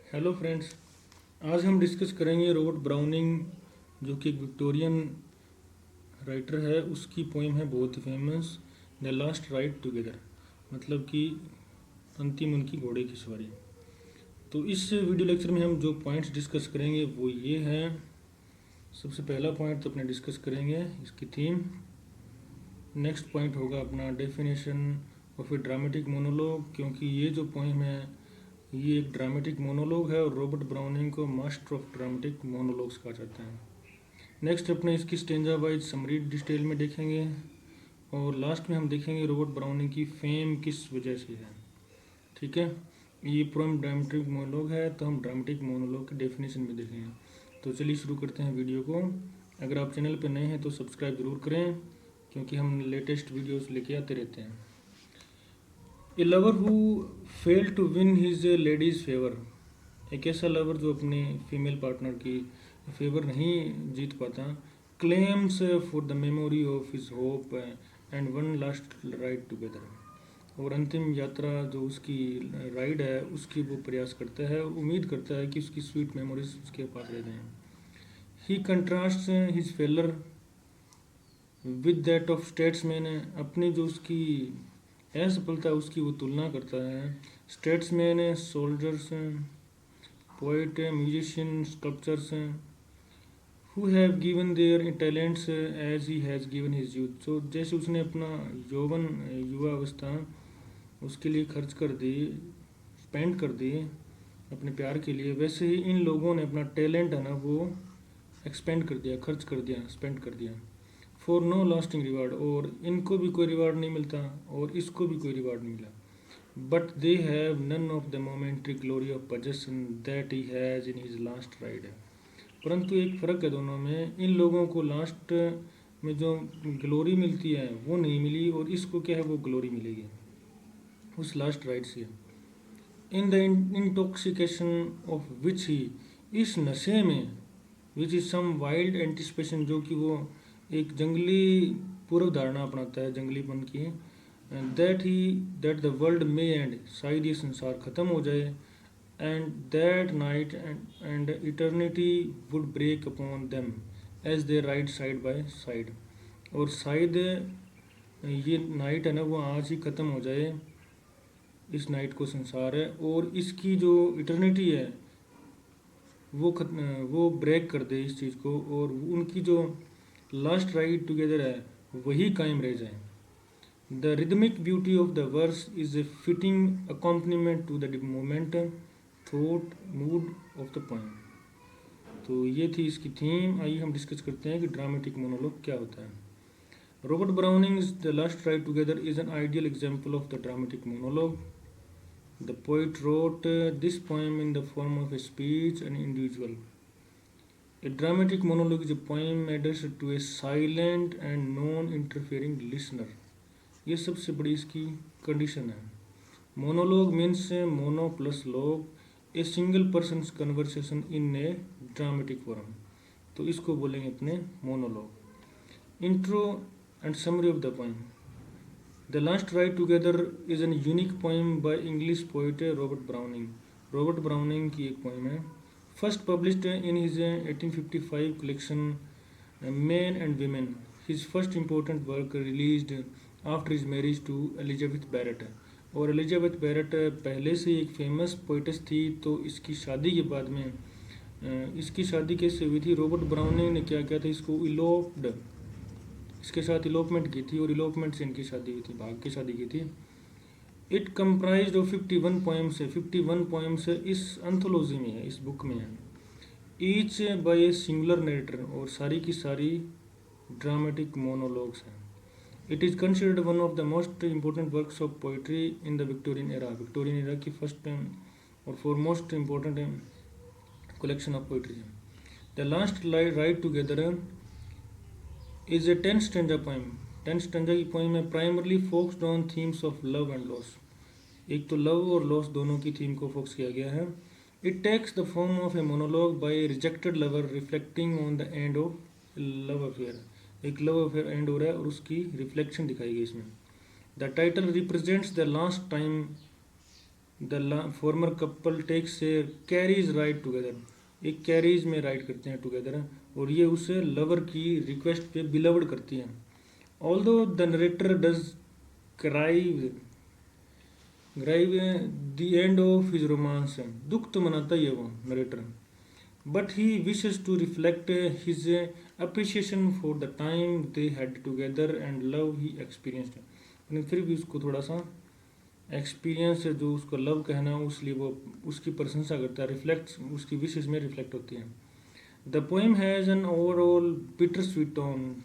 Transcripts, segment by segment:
Hello friends. आज हम discuss करेंगे रॉबर्ट ब्राउनिंग, जो कि एक विक्टोरियन राइटर है। उसकी पोइम है बहुत ही famous, the last ride together, मतलब कि अंतिम उनकी घोड़े की सवारी। तो इस वीडियो लेक्चर में हम जो पॉइंट्स डिस्कस करेंगे वो ये हैं। सबसे पहला पॉइंट तो अपने डिस्कस करेंगे इसकी थीम। नेक्स्ट पॉइंट होगा अपना definition of A dramatic monologue, क्योंकि ये जो पोइम है ये एक ड्रामेटिक मोनोलॉग है और रॉबर्ट ब्राउनिंग को मास्टर ऑफ ड्रामेटिक मोनोलॉग्स कहा जाता है। नेक्स्ट अपने इसकी स्टेंजा वाइज समरी डिटेल में देखेंगे और लास्ट में हम देखेंगे रॉबर्ट ब्राउनिंग की फेम किस वजह से है। ठीक है, ये पोएम ड्रामेटिक मोनोलॉग है तो हम ड्रामेटिक मोनोलॉग की डेफिनेशन में देखेंगे। तो चलिए शुरू करते हैं वीडियो को। अगर आप चैनल पर नए हैं तो सब्सक्राइब जरूर करें, क्योंकि हम लेटेस्ट वीडियोस लेके आते रहते हैं। A lover who fail to win his lady's favour, एक ऐसा लवर जो अपने फीमेल पार्टनर की फेवर नहीं जीत पाता। Claims for the memory of his hope and one last ride together, और अंतिम यात्रा जो उसकी राइड है उसकी वो प्रयास करता है और उम्मीद करता है कि उसकी स्वीट मेमोरीज उसके पास रह जाएं। He contrast his failure with that of statesman, अपनी जो उसकी असफलता है उसकी वो तुलना करता है statesmen, soldiers, poet, musician, sculptors who have given their talents as he has given his youth. तो जैसे उसने अपना यौवन युवा अवस्था उसके लिए खर्च कर दी, स्पेंड कर दी अपने प्यार के लिए, वैसे ही इन लोगों ने अपना टैलेंट है ना वो एक्सपेंड कर दिया, खर्च कर दिया, स्पेंड कर दिया। फॉर नो लास्टिंग रिवार्ड, और इनको भी कोई रिवार्ड नहीं मिलता और इसको भी कोई रिवार्ड नहीं मिला। But they have none of the momentary glory of possession that he has in his last ride. परंतु एक फ़र्क है दोनों में, इन लोगों को लास्ट में जो ग्लोरी मिलती है वो नहीं मिली और इसको क्या है वो ग्लोरी मिलेगी उस लास्ट राइड से। In the intoxication of which he, इस नशे में, which is some wild anticipation, जो कि वो एक जंगली पूर्व धारणा अपनाता है जंगलीपन की, that the world may end, शायद ये संसार खत्म हो जाए, and that night and eternity would break upon them as they ride side by side, और शायद ये नाइट है ना वो आज ही ख़त्म हो जाए, इस नाइट को संसार है, और इसकी जो इटर्निटी है वो ब्रेक कर दे इस चीज़ को, और उनकी जो लास्ट राइड टुगेदर है वही कायम रह जाए। The rhythmic beauty of the verse is a fitting accompaniment to the moment thought mood of the poem. तो ये थी इसकी थीम। आइए हम डिस्कस करते हैं कि ड्रामेटिक मोनोलॉग क्या होता है। Robert Browning's the last ride together is an ideal example of the dramatic monologue. The poet wrote this poem in the form of a speech and individual. A dramatic monologue is a poem addressed to a silent and non-interfering listener. ये सबसे बड़ी इसकी condition है। Monologue means mono plus log, a single person conversation in A dramatic form, तो इसको बोलेंगे अपने monologue. Intro and summary of the poem. The Last Ride Together is a unique poem by English poet Robert Browning. Robert Browning की एक poem है, first published in his 1855 collection Men and Women. His first important work released after his marriage to Elizabeth Barrett. और Elizabeth Barrett पहले से एक famous poet's थी, तो इसकी शादी के बाद में इसकी शादी कैसे हुई थी, रॉबर्ट ब्राउनिंग ने क्या किया था, इसको इलोप्ड, इसके साथ इलोपमेंट की थी और इलोपमेंट से इनकी शादी हुई थी, भाग की शादी की थी। इट कंप्राइज्ड ऑफ 51 पोएम्स है, 51 पोएम्स इस एंथोलॉजी में है, इस बुक में है, each by a singular narrator, और सारी की सारी ड्रामेटिक मोनोलॉग्स हैं। It is considered one of the most important works of poetry in the Victorian era. Victorian era की फर्स्ट और foremost important collection of poetry है। The last ride together is a 10 stanza poem. 10 stanza की poem है, primarily focused on themes of love and loss. एक तो love और loss दोनों की थीम को फोकस किया गया है। It takes the form of a monologue by a rejected lover reflecting on the end of love affair. एक लव अफेयर एंड हो रहा है और उसकी रिफ्लेक्शन दिखाई गई इसमें। The title represents the last time the former couple takes a carriage ride together, एक कैरीज में राइड करते हैं टुगेदर, और ये उसे लवर की रिक्वेस्ट पे बिलवड करती हैं। Although the narrator does grieve grieve the end of his romance, दुख तो मनाता ही है वो narrator, but he wishes to reflect his appreciation for the time they had together and love he experienced, लेकिन फिर भी उसको थोड़ा सा एक्सपीरियंस जो उसको लव कहना, उसलिए वो उसकी प्रशंसा करता है, रिफ्लेक्ट उसकी विशेष में रिफ्लेक्ट होती है। The poem has an overall bitter sweet tone,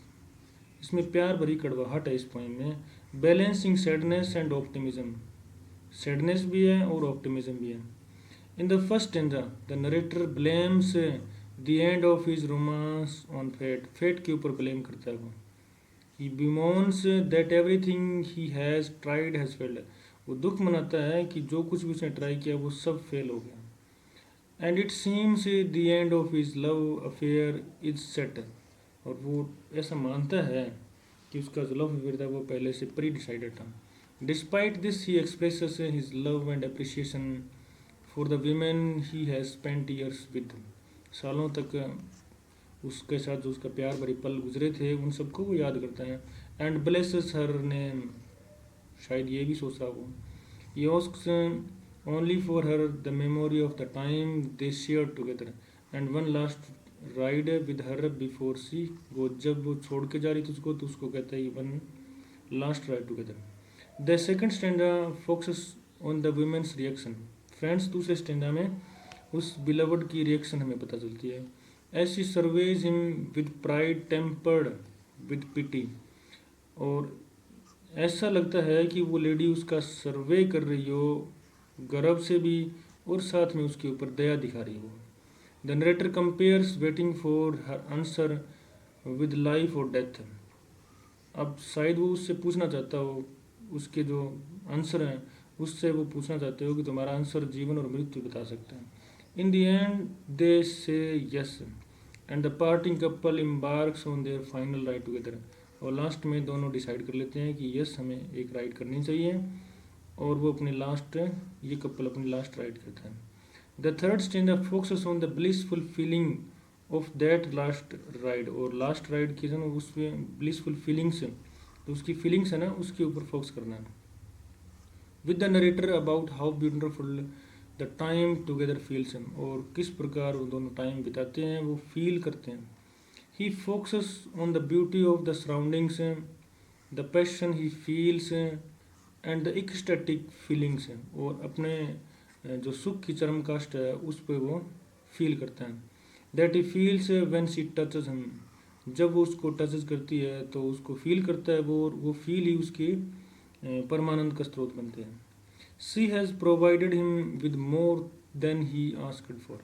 इसमें प्यार भरी कड़वाहट है इस पोएम में, balancing sadness and optimism, sadness भी है और ऑप्टिमिज्म भी है। In the first stanza the narrator blames the end of his romance on fate, fate के ऊपर ब्लेम करता है वो। He bemoans that everything he has tried has failed, वो दुख मनाता है कि जो कुछ भी उसने ट्राई किया वो सब फेल हो गया। And it seems the end of his love affair is set, और वो ऐसा मानता है कि उसका जो लव अफेयर था वो पहले से प्री डिसाइडेड था। Despite this he expresses his love and appreciation for the women he has spent years with, सालों तक उसके साथ जो उसका प्यार भरे पल गुजरे थे उन सबको वो याद करता है। एंड ब्लेसेस हर नेम, शायद ये भी सोच रहा वो, he asks only for her the memory of the time they shared together and one last ride with her before she goes, जब वो छोड़ के जा रही थी उसको तो उसको कहता है one last ride together। The second stanza focuses on the women's reaction, friends दूसरे स्टैंडा में उस बिलवड की रिएक्शन हमें पता चलती है। As she surveys him with pride tempered with pity, और ऐसा लगता है कि वो लेडी उसका सर्वे कर रही हो गर्व से भी और साथ में उसके ऊपर दया दिखा रही हो। The narrator compares waiting for her answer with life और डेथ, अब शायद वो उससे पूछना चाहता हो, उसके जो आंसर हैं उससे वो पूछना चाहते हो कि तुम्हारा आंसर जीवन और मृत्यु बता सकता है। In the end they say yes and the parting couple embarks on their final ride together, और लास्ट में दोनों डिसाइड कर लेते हैं कि यस हमें एक राइड करनी चाहिए, और वो अपने लास्ट, ये कपल अपनी लास्ट राइड करता है। The third stanza focuses on the blissful feeling of that last ride, और लास्ट राइड की ना उसमें ब्लिसफुल फीलिंग्स, तो उसकी फीलिंग्स है ना उसके ऊपर फोकस करना है। With the narrator about how beautiful the time together feels, और किस प्रकार वो दोनों टाइम बिताते हैं वो फील करते हैं। He focuses on the beauty of the surroundings, the passion he feels and the ecstatic feelings, और अपने जो सुख की चरम काष्ठ है उस पर वो फील करता है। That he feels when she touches him, जब वो उसको टचेस करती है तो उसको फील करता है वो, और वो फील ही उसकी परमानंद का स्रोत बनते हैं। She has provided him with more than he asked for,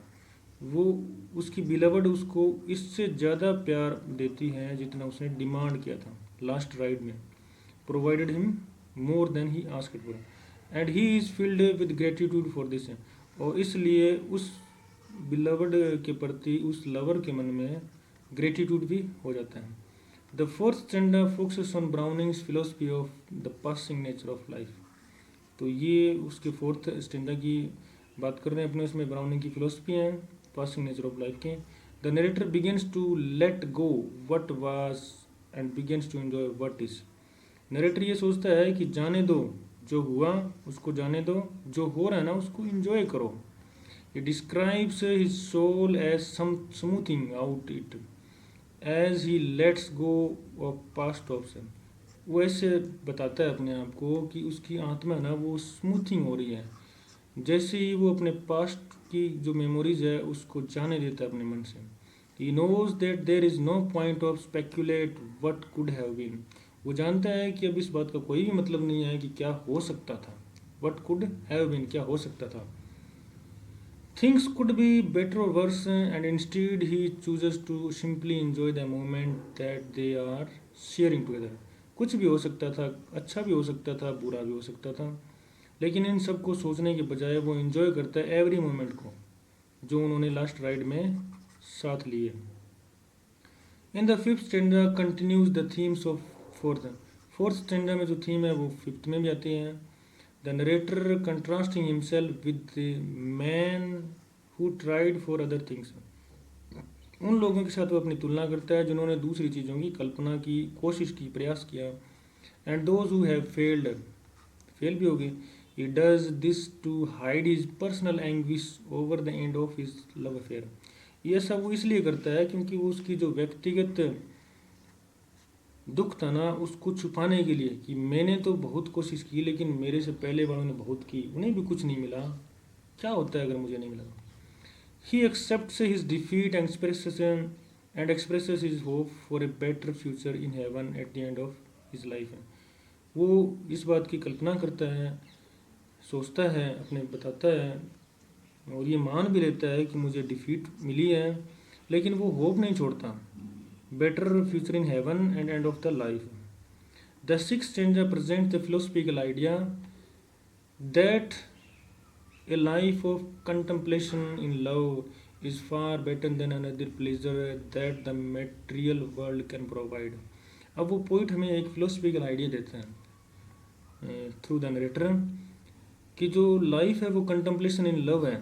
वो उसकी बिलवड उसको इससे ज़्यादा प्यार देती है जितना उसने डिमांड किया था लास्ट राइड में। Provided him more than he asked for and he is filled with gratitude for this, और इसलिए उस बिलवड के प्रति उस लवर के मन में ग्रेटिट्यूड भी हो जाता है। The fourth stanza focuses on Browning's philosophy of the passing nature of life, तो ये उसके फोर्थ स्टैंडा की बात कर रहे हैं अपने, उसमें ब्राउनिंग की फिलोसफी है पासिंग नेचर ऑफ लाइफ के। The narrator begins to let go what was and begins to enjoy what is, narrator ये सोचता है कि जाने दो जो हुआ उसको, जाने दो जो हो रहा है ना उसको एंजॉय करो। He describes his soul as some smoothing out it as he lets go of past option, वो ऐसे बताता है अपने आप को कि उसकी आत्मा है ना वो स्मूथिंग हो रही है, जैसे ही वो अपने पास्ट की जो मेमोरीज है उसको जाने देता है अपने मन से। He knows that there is no point of speculate what could have been, वो जानता है कि अब इस बात का कोई भी मतलब नहीं है कि क्या हो सकता था, what could have been क्या हो सकता था। Things could be better or worse and instead he chooses to simply enjoy the moment that they are sharing together, कुछ भी हो सकता था, अच्छा भी हो सकता था, बुरा भी हो सकता था, लेकिन इन सब को सोचने के बजाय वो एंजॉय करता है एवरी मोमेंट को जो उन्होंने लास्ट राइड में साथ लिए। In the fifth stanza continues the themes of fourth, fourth stanza में जो थीम है वो फिफ्थ में भी आती है। The narrator contrasting himself with man who tried for other things. उन लोगों के साथ वो अपनी तुलना करता है जिन्होंने दूसरी चीज़ों की कल्पना की, कोशिश की, प्रयास किया। And those who have failed, fail भी हो गए। He does this to hide his personal anguish over the end of his love affair. ये सब वो इसलिए करता है क्योंकि वो उसकी जो व्यक्तिगत दुख था ना, उसको छुपाने के लिए कि मैंने तो बहुत कोशिश की लेकिन मेरे से पहले वालों ने बहुत की, उन्हें भी कुछ नहीं मिला, क्या होता है अगर मुझे नहीं मिला। He accepts his defeat and expresses his hope for a better future in heaven at the end of his life. वो इस बात की कल्पना करता है, सोचता है, अपने बताता है और ये मान भी लेता है कि मुझे डिफीट मिली है, लेकिन वो होप नहीं छोड़ता। Better future in heaven and end of the life. The six stanza present the philosophical idea that a life of contemplation in love is far better than another pleasure that the material world can provide। अब वो poet हमें एक philosophical idea देते हैं through the narrator कि जो life है वो कंटम्पलेशन इन लव है,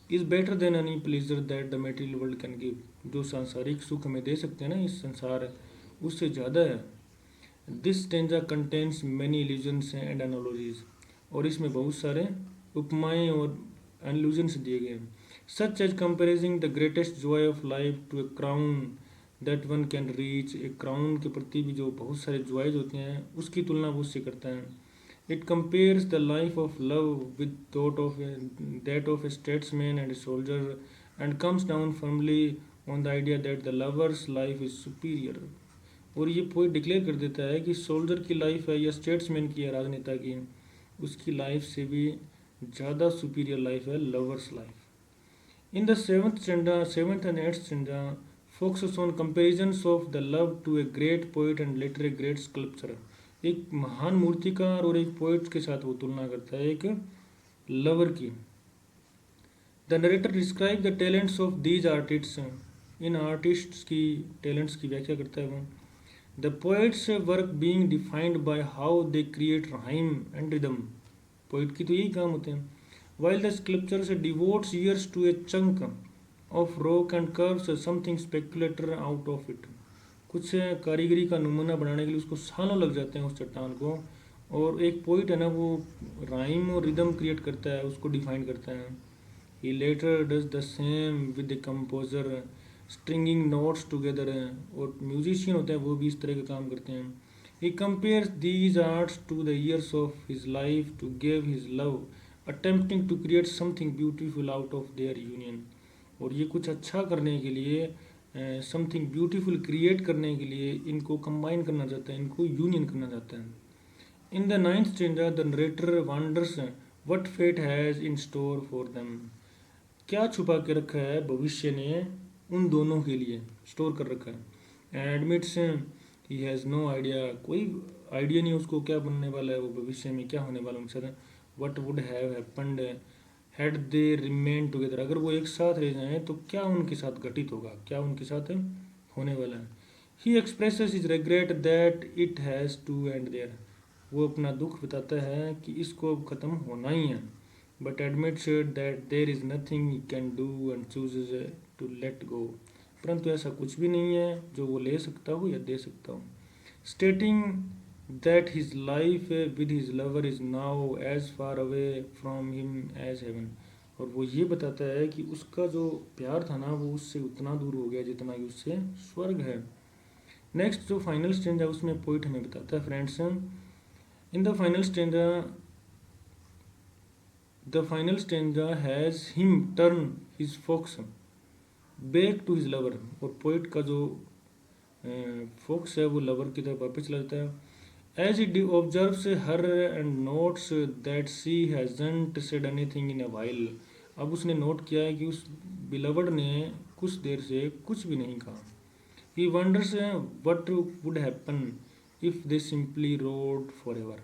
is better than any pleasure that the material world can give. जो सांसारिक सुख हमें दे सकते हैं ना इस संसार, उससे ज़्यादा है। This stanza contains many illusions and analogies. और इसमें बहुत सारे उपमाएं और एल्यूजन्स दिए गए हैं। Such as comparing the greatest joy of life to a crown that one can reach. एक क्राउन के प्रति भी जो बहुत सारे जॉयज होते हैं उसकी तुलना वो उससे करता है। It compares the life of love with that of A statesman and a soldier and comes down firmly on the idea that the lovers life is superior. और ये पोइट डिक्लेयर कर देता है कि सोल्जर की लाइफ है या statesman की या राजनेता की, उसकी लाइफ से भी ज़्यादा सुपीरियर लाइफ है lover's life. In the seventh and eighth stanza focuses on comparisons of the love to a great poet and later a great sculptor. एक महान मूर्तिकार और एक पोइट के साथ वो तुलना करता है एक लवर की। The narrator describe the talents of these artists. इन आर्टिस्ट्स की टैलेंट्स की व्याख्या करता है वो। The poet's work being defined by how they create rhyme and rhythm. Poet की तो यही काम होते हैं। While the sculptors devotes years to a chunk of rock and carves something spectacular out of it. कुछ कारीगरी का नमूना बनाने के लिए उसको सालों लग जाते हैं उस चट्टान को। और एक पोइट है ना वो राइम और रिदम क्रिएट करता है, उसको डिफाइन करता है। He later does the same with the composer stringing notes together. और म्यूजिशियन होते हैं वो भी इस तरह के काम करते हैं। He compares these arts to the years of his life to give his love attempting to create something beautiful out of their union. और ये कुछ अच्छा करने के लिए, समथिंग ब्यूटीफुल क्रिएट करने के लिए इनको कंबाइन करना चाहता है, इनको यूनियन करना चाहता है। In the ninth stanza the narrator wonders what fate has in store for them. क्या छुपा के रखा है भविष्य ने उन दोनों के लिए, स्टोर कर रखा है। Admits he has no idea, कोई आइडिया नहीं उसको क्या बनने वाला है, वो भविष्य में क्या होने वाला उनके साथ। What would have happened had they remain together. अगर वो एक साथ रह जाएं तो क्या उनके साथ घटित होगा, क्या उनके साथ होने वाला है। He expresses his regret that it has to end there. वो अपना दुख बताता है कि इसको अब ख़त्म होना ही है। But admits that there is nothing he can do and chooses to let go. परंतु ऐसा कुछ भी नहीं है जो वो ले सकता हो या दे सकता हो। Stating that his life with his lover is now as far away from him as heaven. और वो ये बताता है कि उसका जो प्यार था ना वो उससे उतना दूर हो गया जितना कि उससे स्वर्ग है। नेक्स्ट जो फाइनल स्टेंज है उसमें पोइट हमें बताता है friends, in the final stanza has him turn his focus back to his lover. और पोइट का जो फोक्स है वो लवर की तरफ वापस चला जाता है। As it observes her and notes that she hasn't said anything in a while. अब उसने नोट किया है कि उस बिलवर्ड ने कुछ देर से कुछ भी नहीं कहा। He wonders what would happen if they simply rode forever.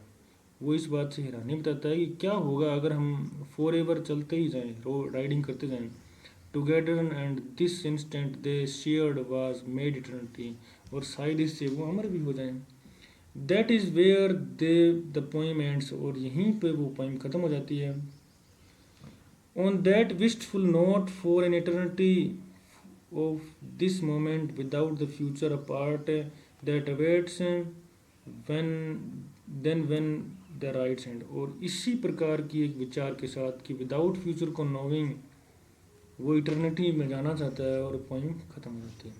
वो इस बात से हैरानी बताता है कि क्या होगा अगर हम फॉर एवर चलते ही जाएं, राइडिंग करते जाएं together and this instant they shared was made eternity. और शायद इससे वो अमर भी हो जाएं। That is where they the poem ends, और यहीं पे वो पोइम ख़त्म हो जाती है। On that wistful note for an eternity of this moment without the future apart that awaits when when the rights end, और इसी प्रकार की एक विचार के साथ कि विदाउट फ्यूचर को नोविंग वो इटर्निटी में जाना चाहता है, और पोइम ख़त्म हो जाती है।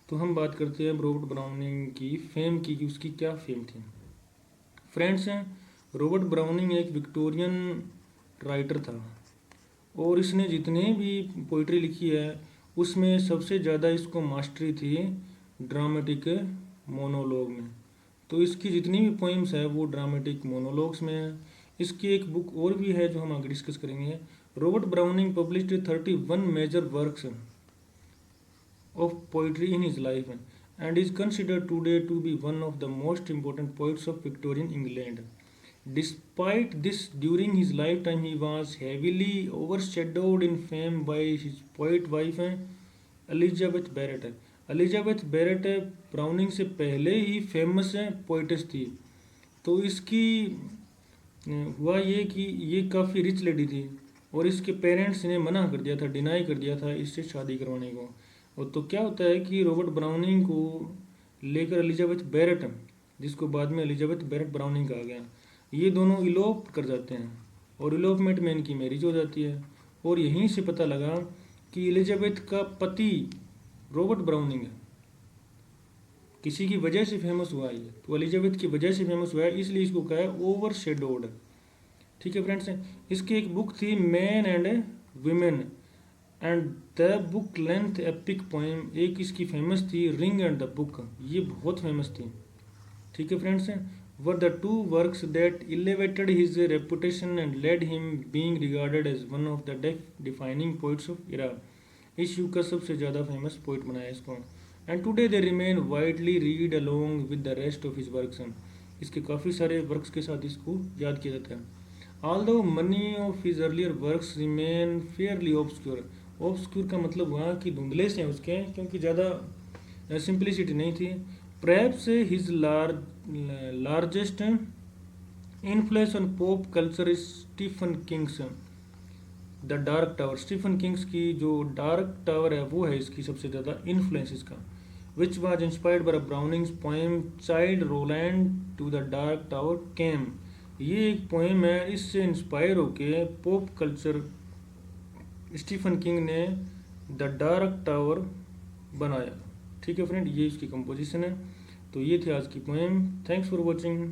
तो हम बात करते हैं रॉबर्ट ब्राउनिंग की फेम की, कि उसकी क्या फेम थी। फ्रेंड्स, रॉबर्ट ब्राउनिंग एक विक्टोरियन राइटर था, और इसने जितने भी पोइट्री लिखी है उसमें सबसे ज़्यादा इसको मास्टरी थी ड्रामेटिक मोनोलॉग में। तो इसकी जितनी भी पोइम्स है वो ड्रामेटिक मोनोलॉग्स में है। इसकी एक बुक और भी है जो हम आगे डिस्कस करेंगे। Robert Browning published 31 major works of poetry in his life and is considered today to be one of the most important poets of Victorian England. Despite this, during his lifetime he was heavily overshadowed in fame by his poet wife Elizabeth Barrett. Elizabeth Barrett Browning से पहले ही famous poet's थी। तो इसकी हुआ ये कि ये काफ़ी रिच लेडी थी, और इसके पेरेंट्स ने मना कर दिया था, डिनाई कर दिया था इससे शादी करवाने को। और तो क्या होता है कि रॉबर्ट ब्राउनिंग को लेकर एलिजाबेथ बैरेट, जिसको बाद में एलिजाबेथ बैरेट ब्राउनिंग कहा गया, ये दोनों इलोप कर जाते हैं, और इलोपमेंट में इनकी मैरिज हो जाती है। और यहीं से पता लगा कि एलिजाबेथ का पति रॉबर्ट ब्राउनिंग है, किसी की वजह से फेमस हुआ है, तो एलिजाबेथ की वजह से फेमस हुआ है, इसलिए इसको कहा है ओवर शेडोड। ठीक है फ्रेंड्स, इसकी एक बुक थी man and women and the book length epic poem. एक इसकी फेमस थी रिंग एंड द बुक, ये बहुत फेमस थी। ठीक है friends, were the two works that elevated his reputation and led him being regarded as one of the defining poets of era। इस युग का सबसे ज़्यादा फेमस पोइट बनाया इसको, and today they remain widely read along with the rest of his works. इसके काफ़ी सारे वर्क्स के साथ इसको याद किया जाता है। Although money of his earlier works remain Fairlie obscure. Obscure का मतलब हुआ कि धुंधले से हैं उसके, क्योंकि ज़्यादा सिंप्लिसिटी नहीं थी। Perhaps his largest influence on pop culture is Stephen King's the dark Tower. Stephen King's की जो डार्क टावर है वो है इसकी सबसे ज़्यादा इन्फ्लुएंस इसका, which was inspired by Browning's poem Childe Roland to the dark tower came. ये एक पोएम है, इससे इंस्पायर होके पॉप कल्चर स्टीफन किंग ने द डार्क टावर बनाया। ठीक है फ्रेंड, ये इसकी कंपोजिशन है। तो ये थी आज की पोएम। Thanks for watching.